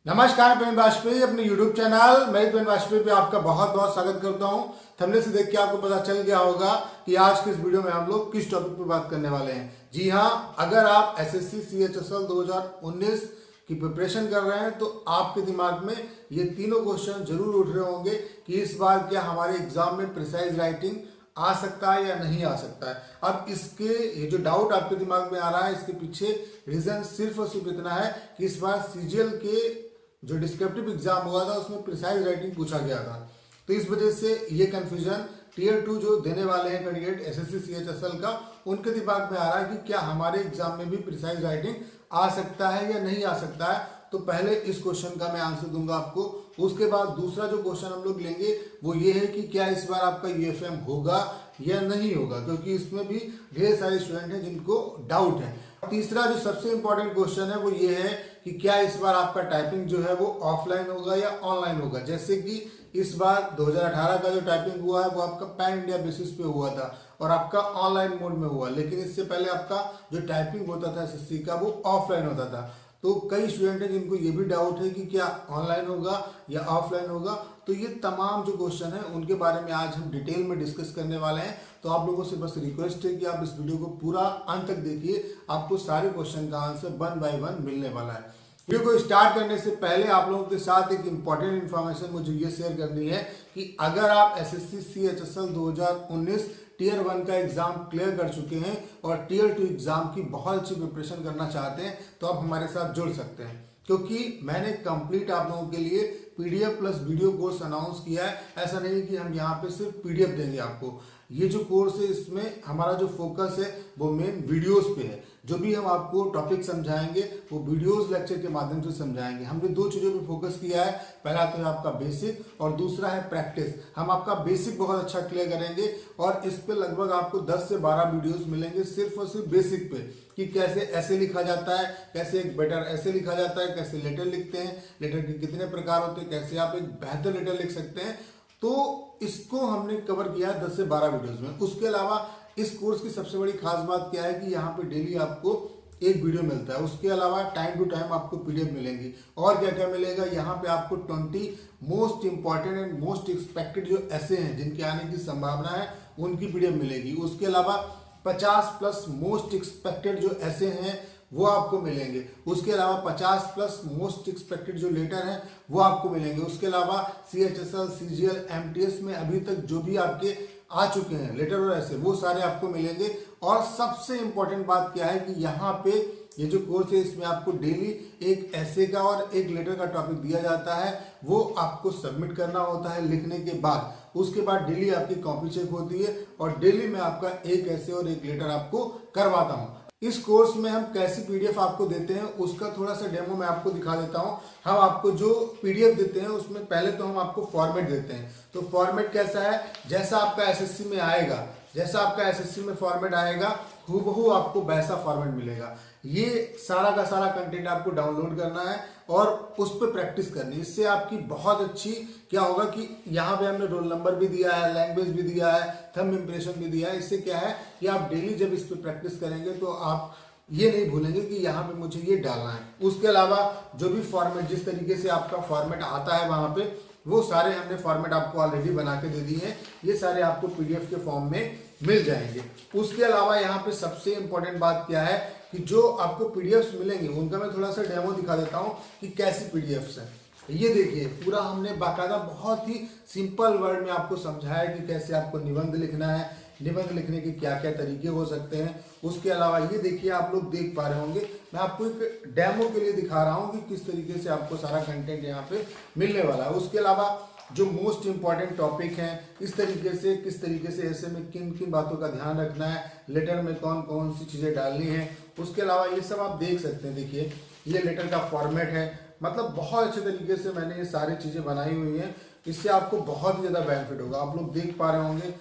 नमस्कार, पेन वाजपेयी अपने YouTube channel मैं पेन वाजपेयी पे आपका बहुत बहुत स्वागत करता हूं। थंबनेल से देख के आपको पता चल गया होगा कि आज के इस वीडियो में हम लोग किस टॉपिक पे बात करने वाले हैं। जी हाँ, अगर आप एसएससी CHSL 2019 की प्रिपरेशन कर रहे हैं तो आपके दिमाग में ये तीनों क्वेश्चन जरूर उठ रहे होंगे कि इस बार क्या हमारे एग्जाम में प्रिसाइज राइटिंग आ सकता है या नहीं आ सकता है। अब इसके ये जो डाउट आपके दिमाग में आ रहा है, इसके पीछे रीजन सिर्फ और सिर्फ इतना है कि इस बार सीजीएल के जो डिस्क्रिप्टिव एग्जाम हुआ था उसमें प्रिसाइज राइटिंग पूछा गया था, तो इस वजह से ये कंफ्यूजन टीयर 2 जो देने वाले हैं कैंडिडेट एसएससी CHSL का, उनके दिमाग में आ रहा है कि क्या हमारे एग्जाम में भी प्रिसाइज राइटिंग आ सकता है या नहीं आ सकता है। तो पहले इस क्वेश्चन का मैं आंसर दूंगा आपको, उसके बाद दूसरा जो क्वेश्चन हम लोग लेंगे वो ये है कि क्या इस बार आपका यूएफएम होगा या नहीं होगा, क्योंकि इसमें भी ढेर सारे स्टूडेंट हैं जिनको डाउट है। तीसरा जो सबसे इंपॉर्टेंट क्वेश्चन है वो ये है कि क्या इस बार आपका टाइपिंग जो है वो ऑफलाइन होगा या ऑनलाइन होगा। जैसे कि इस बार 2018 का जो टाइपिंग हुआ है वो आपका पैन इंडिया बेसिस पे हुआ था और आपका ऑनलाइन मोड में हुआ, लेकिन इससे पहले आपका जो टाइपिंग होता था एसएससी का वो ऑफलाइन होता था। तो कई स्टूडेंट हैं जिनको ये भी डाउट है कि क्या ऑनलाइन होगा या ऑफलाइन होगा। तो ये तमाम जो क्वेश्चन है उनके बारे में आज हम डिटेल में डिस्कस करने वाले हैं। तो आप लोगों से बस रिक्वेस्ट है कि आप इस वीडियो को पूरा अंत तक देखिए, आपको सारे क्वेश्चन का आंसर 1 बाय 1 मिलने वाला है। वीडियो को स्टार्ट करने से पहले आप लोगों के साथ एक इंपॉर्टेंट इन्फॉर्मेशन मुझे ये शेयर करनी है कि अगर आप एसएससी CHSL 2019 टीयर 1 का एग्जाम क्लियर कर चुके हैं और टीयर 2 एग्जाम की बहुत अच्छी प्रिपरेशन करना चाहते हैं तो आप हमारे साथ जुड़ सकते हैं, क्योंकि मैंने कंप्लीट आप लोगों के लिए PDF plus video course announce किया है। ऐसा नहीं कि हम यहाँ पे सिर्फ पीडीएफ देंगे आपको। ये जो कोर्स है इसमें हमारा जो फोकस है वो मेन वीडियोस पे है। जो भी हम आपको टॉपिक समझाएंगे वो वीडियोस लेक्चर के माध्यम से समझाएंगे। हमने दो चीजों पे फोकस किया है, पहला तो है आपका बेसिक और दूसरा है प्रैक्टिस। हम आपका बेसिक बहुत अच्छा क्लियर करेंगे और इस पे लगभग आपको 10 से 12 वीडियोस मिलेंगे सिर्फ और सिर्फ बेसिक पे, कि कैसे ऐसे लिखा जाता है, कैसे एक बेटर ऐसे लिखा जाता है, कैसे लेटर लिखते हैं, लेटर के कितने प्रकार होते हैं, कैसे आप एक बेहतर लेटर लिख सकते हैं। तो इसको हमने कवर किया है 10 से 12 वीडियोस में। उसके अलावा इस कोर्स की सबसे बड़ी खास बात क्या है कि यहाँ पे डेली आपको एक वीडियो मिलता है। उसके अलावा टाइम टू टाइम आपको पीडीएफ मिलेंगी। और क्या क्या मिलेगा, यहाँ पे आपको 20 most important and most expected जो ऐसे हैं जिनके आने की संभावना है उनकी पीडीएफ मिलेगी। उसके अलावा 50 प्लस मोस्ट एक्सपेक्टेड जो ऐसे हैं वो आपको मिलेंगे। उसके अलावा 50 प्लस मोस्ट एक्सपेक्टेड जो लेटर हैं वो आपको मिलेंगे। उसके अलावा CHSL CGL MTS में अभी तक जो भी आपके आ चुके हैं लेटर और ऐसे, वो सारे आपको मिलेंगे। और सबसे इंपॉर्टेंट बात क्या है कि यहाँ पे ये जो कोर्स है इसमें आपको डेली एक ऐसे का और एक लेटर का टॉपिक दिया जाता है, वो आपको सबमिट करना होता है लिखने के बाद। उसके बाद डेली आपकी कॉपी चेक होती है और डेली मैं आपका एक ऐसे और एक लेटर आपको करवाता हूँ। इस कोर्स में हम कैसी पीडीएफ आपको देते हैं उसका थोड़ा सा डेमो मैं आपको दिखा देता हूं। हम आपको जो पीडीएफ देते हैं उसमें पहले तो हम आपको फॉर्मेट देते हैं। तो फॉर्मेट कैसा है, जैसा आपका एसएससी में आएगा, जैसा आपका एसएससी में फॉर्मेट आएगा हूबहू आपको वैसा फॉर्मेट मिलेगा। ये सारा का सारा कंटेंट आपको डाउनलोड करना है और उस पर प्रैक्टिस करनी है। इससे आपकी बहुत अच्छी क्या होगा कि यहाँ पे हमने रोल नंबर भी दिया है, लैंग्वेज भी दिया है, थंब इंप्रेशन भी दिया है। इससे क्या है कि आप डेली जब इस पर प्रैक्टिस करेंगे तो आप ये नहीं भूलेंगे कि यहाँ पे मुझे ये डालना है। उसके अलावा जो भी फॉर्मेट जिस तरीके से आपका फॉर्मेट आता है वहाँ पे वो सारे हमने फॉर्मेट आपको ऑलरेडी बना के दे दिए हैं। ये सारे आपको पीडीएफ के फॉर्म में मिल जाएंगे। उसके अलावा यहाँ पे सबसे इंपॉर्टेंट बात क्या है कि जो आपको पीडीएफ्स मिलेंगे उनका मैं थोड़ा सा डेमो दिखा देता हूँ कि कैसी पीडीएफ्स हैं। ये देखिए, पूरा हमने बाकायदा बहुत ही सिंपल वर्ड में आपको समझाया कि कैसे आपको निबंध लिखना है, निबंध लिखने के क्या क्या तरीके हो सकते हैं। उसके अलावा ये देखिए, आप लोग देख पा रहे होंगे, मैं आपको एक डेमो के लिए दिखा रहा हूँ कि किस तरीके से आपको सारा कंटेंट यहाँ पे मिलने वाला है। उसके अलावा जो मोस्ट इंपॉर्टेंट टॉपिक हैं, इस तरीके से किस तरीके से ऐसे में किन किन बातों का ध्यान रखना है, लेटर में कौन कौन सी चीज़ें डालनी है। उसके अलावा ये सब आप देख सकते हैं। देखिए, ये लेटर का फॉर्मेट है, मतलब बहुत अच्छे तरीके से मैंने ये सारी चीज़ें बनाई हुई हैं। इससे आपको बहुत ही ज़्यादा बेनिफिट होगा। आप लोग देख पा रहे होंगे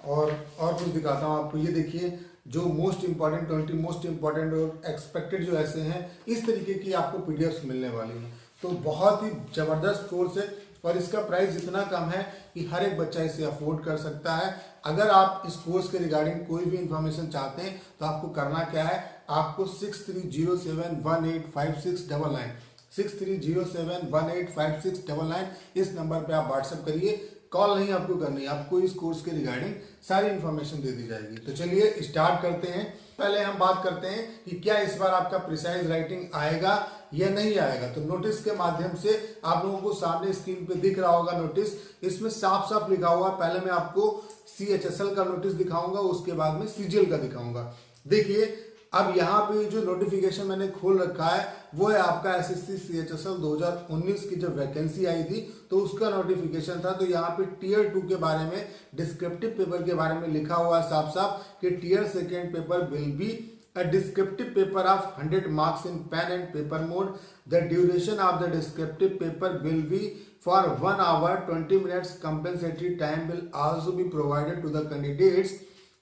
और कुछ दिखाता हूँ आपको। ये देखिए, जो मोस्ट इंपॉर्टेंट 20 मोस्ट इंपॉर्टेंट और एक्सपेक्टेड जो ऐसे हैं, इस तरीके की आपको पीडीएफ्स मिलने वाली हैं। तो बहुत ही ज़बरदस्त कोर्स है और इसका प्राइस इतना कम है कि हर एक बच्चा इसे अफोर्ड कर सकता है। अगर आप इस कोर्स के रिगार्डिंग कोई भी इंफॉर्मेशन चाहते हैं तो आपको करना क्या है, आपको 6307185699 6307185699। इस नंबर पे आप व्हाट्सएप करिए, कॉल नहीं आपको करनी, आपको इस कोर्स के रिगार्डिंग सारी इंफॉर्मेशन दे दी जाएगी। तो चलिए स्टार्ट करते हैं। पहले हम बात करते हैं कि क्या इस बार आपका प्रिसाइज राइटिंग आएगा या नहीं आएगा। तो नोटिस के माध्यम से आप लोगों को सामने स्क्रीन पे दिख रहा होगा नोटिस, इसमें साफ साफ लिखा हुआ है। पहले मैं आपको CHSL का नोटिस दिखाऊंगा, उसके बाद में CGL का दिखाऊंगा। देखिए अब यहाँ पे जो नोटिफिकेशन मैंने खोल रखा है वो है आपका SSC CHSL 2019 की जब वैकेंसी आई थी तो उसका नोटिफिकेशन था। तो यहाँ पे टीयर 2 के बारे में, डिस्क्रिप्टिव पेपर के बारे में लिखा हुआ है साफ साफ कि tier second paper will be a descriptive paper of 100 marks in pen and paper mode. The duration of the descriptive paper will be for 1 hour 20 minutes. Compensatory time will also be provided to the candidates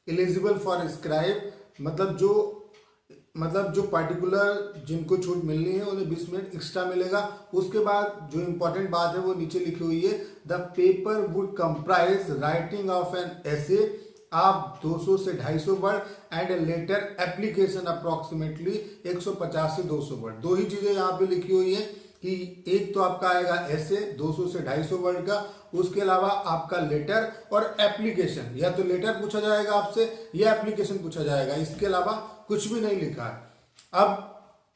eligible for scribe. मतलब जो particular जिनको छूट मिलनी है उन्हें 20 minute extra मिलेगा। उसके बाद जो इंपॉर्टेंट बात है वो नीचे लिखी हुई है, the paper would comprise writing of an essay आप 200 से 250 word and later application approximately 150 से 200 वर्ड। दो ही चीजें यहाँ पे लिखी हुई है कि एक तो आपका आएगा ऐसे 200 से 250 वर्ड का, उसके अलावा आपका लेटर और एप्लीकेशन, या तो लेटर पूछा जाएगा आपसे या एप्लीकेशन पूछा जाएगा, इसके अलावा कुछ भी नहीं लिखा है। अब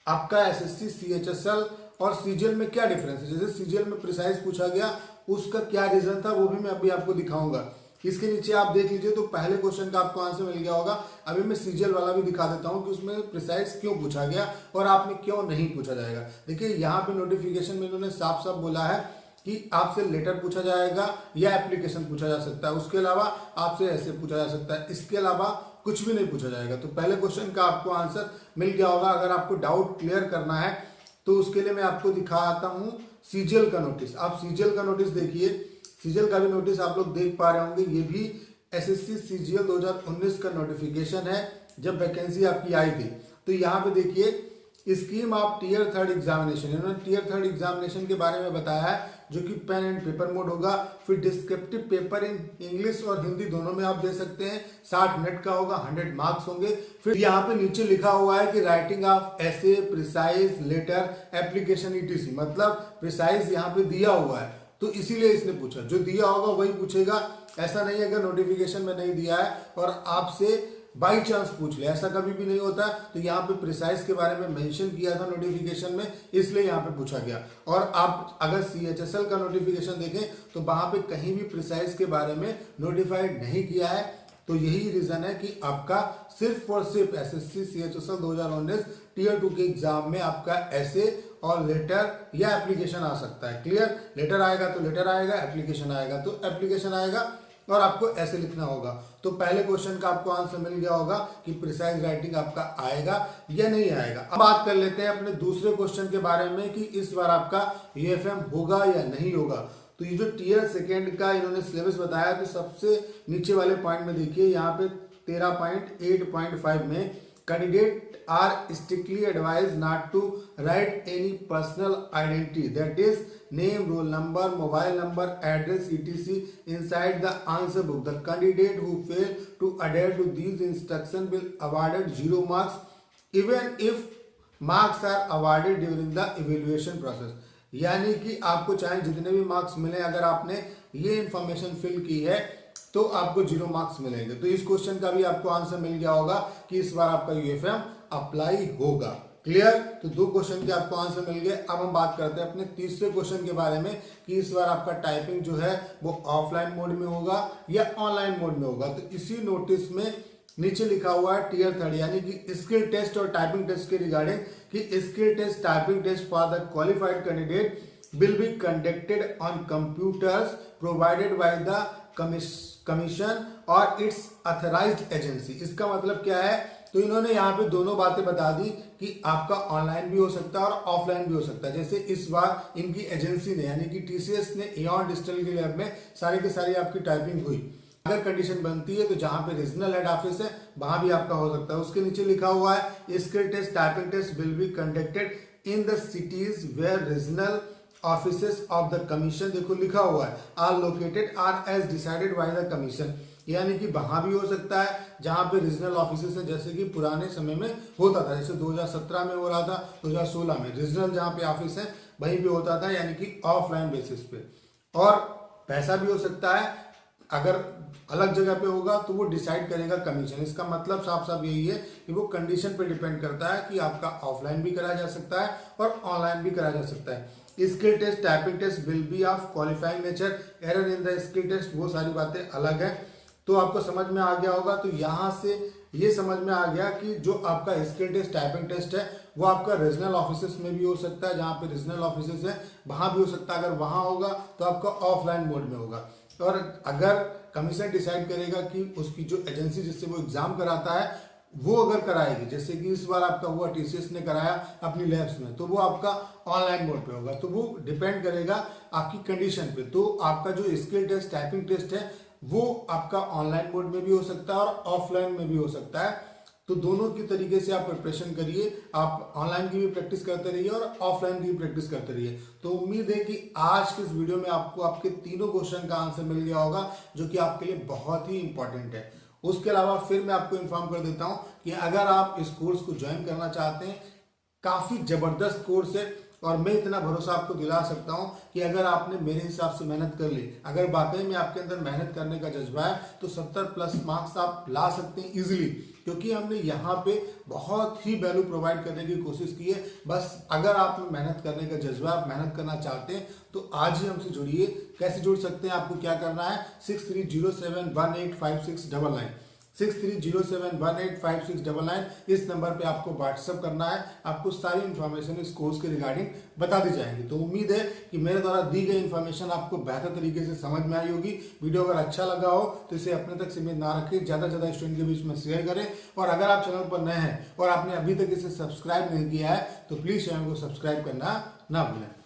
आपका SSC CHSL और CGL में क्या डिफरेंस है, जैसे CGL में प्रिसाइज पूछा गया उसका क्या रीजन था वो भी मैं अभी आपको दिखाऊंगा। इसके नीचे आप देख लीजिए तो पहले क्वेश्चन का आपको आंसर मिल गया होगा। अभी मैं CGL वाला भी दिखा देता हूं कि उसमें प्रिसाइज क्यों पूछा गया और आपने क्यों नहीं पूछा जाएगा। देखिए यहाँ पे नोटिफिकेशन में इन्होंने साफ साफ बोला है कि आपसे लेटर पूछा जाएगा या एप्लीकेशन पूछा जा सकता है, उसके अलावा आपसे ऐसे पूछा जा सकता है, इसके अलावा कुछ भी नहीं पूछा जाएगा। तो पहले क्वेश्चन का आपको आंसर मिल गया होगा। अगर आपको डाउट क्लियर करना है तो उसके लिए मैं आपको दिखाता हूँ CGL का नोटिस। आप CGL का नोटिस देखिए, CGL का भी नोटिस आप लोग देख पा रहे होंगे। ये भी SSC CGL 2019 का नोटिफिकेशन है जब वैकेंसी आपकी आई थी। तो यहाँ पे देखिए स्कीम ऑफ टीयर 3 एग्जामिनेशन, इन्होंने टीयर 3 एग्जामिनेशन के बारे में बताया है जो कि पेन एंड पेपर मोड होगा। फिर डिस्क्रिप्टिव पेपर इन इंग्लिश और हिंदी दोनों में आप दे सकते हैं, 60 मिनट का होगा, 100 मार्क्स होंगे। फिर यहाँ पे नीचे लिखा हुआ है कि राइटिंग ऑफ ऐसे प्रिसाइज लेटर एप्लीकेशन ETC, मतलब प्रिसाइज यहाँ पे दिया हुआ है तो इसीलिए इसने पूछा, जो दिया होगा वही पूछेगा। ऐसा नहीं है अगर नोटिफिकेशन में नहीं दिया है और आपसे बाई चांस पूछ ले, ऐसा कभी भी नहीं होता। तो यहाँ पे प्रिसाइज के बारे में मेंशन किया था नोटिफिकेशन में, इसलिए यहाँ पे पूछा गया। और आप अगर CHSL का नोटिफिकेशन देखें तो वहां पे कहीं भी प्रिसाइज के बारे में नोटिफाइड नहीं किया है। तो यही रीजन है कि आपका सिर्फ और सिर्फ SSC CHSL 2019 टीयर 2 के एग्जाम में आपका ऐसे और लेटर या एप्लीकेशन आ सकता है। क्लियर, लेटर आएगा तो लेटर आएगा, एप्लीकेशन आएगा तो एप्लीकेशन आएगा और आपको ऐसे लिखना होगा। तो पहले क्वेश्चन का आपको आंसर मिल गया होगा कि प्रिसाइज राइटिंग आपका आएगा या नहीं आएगा। अब बात कर लेते हैं अपने दूसरे क्वेश्चन के बारे में कि इस बार आपका UFM होगा या नहीं होगा। तो ये जो टीयर सेकेंड का इन्होंने सिलेबस बताया तो सबसे नीचे वाले पॉइंट में देखिए यहाँ पे 13.8.5 में candidate are strictly advised not to write any personal identity, that is name, roll number, mobile number, address etc inside the answer book. The candidate who fail to adhere to these instructions will awarded 0 marks even if marks are awarded during the evaluation process. यानी कि आपको चाहे जितने भी marks मिले, अगर आपने ये इंफॉर्मेशन फिल की है तो आपको 0 मार्क्स मिलेंगे। तो इस क्वेश्चन का भी आपको आंसर मिल गया होगा कि इस बार आपका UFM अप्लाई होगा। क्लियर, तो दो क्वेश्चन के आपको आंसर मिल गए। अब हम बात करते हैं अपने तीसरे क्वेश्चन के बारे में कि इस बार आपका टाइपिंग जो है वो ऑफलाइन मोड में होगा या ऑनलाइन मोड में होगा। तो इसी नोटिस में नीचे लिखा हुआ है टीयर 3 यानी कि स्किल टेस्ट और टाइपिंग टेस्ट के रिगार्डिंग कि skill test typing test for the qualified candidate will be conducted on computers provided by the commission और इट्स अथराइज्ड एजेंसी। इसका मतलब क्या है, तो इन्होंने यहाँ पे दोनों बातें बता दी कि आपका ऑनलाइन भी हो सकता है और ऑफलाइन भी हो सकता है। जैसे इस बार इनकी एजेंसी ने यानी कि TCS ने एऑन डिजिटल के लैब में सारी की सारी आपकी टाइपिंग हुई। अगर कंडीशन बनती है तो जहां पे रीजनल हेड ऑफिस है वहां भी आपका हो सकता है। उसके नीचे लिखा हुआ है skill test typing test will be conducted in the cities where regional offices of the commission, देखो लिखा हुआ है are located or as decided by the commission, यानी कि वहां भी हो सकता है जहां पे रीजनल ऑफिसेस है, जैसे कि पुराने समय में होता था, जैसे 2017 में हो रहा था, 2016 में रीजनल जहां पे ऑफिस है वहीं पे होता था, यानी कि ऑफलाइन बेसिस पे। और पैसा भी हो सकता है, अगर अलग जगह पे होगा तो वो डिसाइड करेगा कमीशन। इसका मतलब साफ साफ यही है कि वो कंडीशन पे डिपेंड करता है कि आपका ऑफलाइन भी कराया जा सकता है और ऑनलाइन भी कराया जा सकता है। Skill test, typing test will be of qualifying nature, error in the skill test, वो सारी बातें अलग है। तो आपको समझ में आ गया होगा। तो यहाँ से ये समझ में आ गया कि जो आपका स्किल टेस्ट, टाइपिंग टेस्ट है, वो आपका रीजनल ऑफिसेस में भी हो सकता है, जहाँ पे रीजनल ऑफिसेस है वहाँ भी हो सकता है। अगर वहाँ होगा तो आपका ऑफलाइन मोड में होगा। और अगर कमीशन डिसाइड करेगा कि उसकी जो एजेंसी जिससे वो एग्जाम कराता है वो अगर कराएगी, जैसे कि इस बार आपका हुआ टीसीएस ने कराया अपनी लैब्स में, तो वो आपका ऑनलाइन मोड पे होगा। तो वो डिपेंड करेगा आपकी कंडीशन पे। तो आपका जो स्किल टेस्ट, टाइपिंग टेस्ट है, वो आपका ऑनलाइन मोड में भी हो सकता है और ऑफलाइन में भी हो सकता है। तो दोनों की तरीके से आप प्रिपरेशन करिए। आप ऑनलाइन की भी प्रैक्टिस करते रहिए और ऑफलाइन की भी प्रैक्टिस करते रहिए। तो उम्मीद है कि आज के इस वीडियो में आपको आपके तीनों क्वेश्चन का आंसर मिल गया होगा, जो कि आपके लिए बहुत ही इंपॉर्टेंट है। उसके अलावा फिर मैं आपको इन्फॉर्म कर देता हूं कि अगर आप इस कोर्स को ज्वाइन करना चाहते हैं, काफी जबरदस्त कोर्स है और मैं इतना भरोसा आपको दिला सकता हूं कि अगर आपने मेरे हिसाब से मेहनत कर ली, अगर वाकई में आपके अंदर मेहनत करने का जज्बा है, तो 70+ मार्क्स आप ला सकते हैं इजीली। क्योंकि हमने यहाँ पे बहुत ही वैल्यू प्रोवाइड करने की कोशिश की है। बस अगर आप में मेहनत करने का जज्बा, आप मेहनत करना चाहते हैं, तो आज ही हमसे जुड़िए। कैसे जुड़ सकते हैं, आपको क्या करना है, 6307185699 6307185699 इस नंबर पे आपको व्हाट्सअप करना है। आपको सारी इन्फॉर्मेशन इस कोर्स के रिगार्डिंग बता दी जाएंगी। तो उम्मीद है कि मेरे द्वारा दी गई इन्फॉर्मेशन आपको बेहतर तरीके से समझ में आई होगी। वीडियो अगर अच्छा लगा हो तो इसे अपने तक सीमित ना रखें, ज्यादा से ज्यादा स्टूडेंट के बीच में शेयर करें। और अगर आप चैनल पर नए हैं और आपने अभी तक इसे सब्सक्राइब नहीं किया है, तो प्लीज चैनल को सब्सक्राइब करना ना भूलें।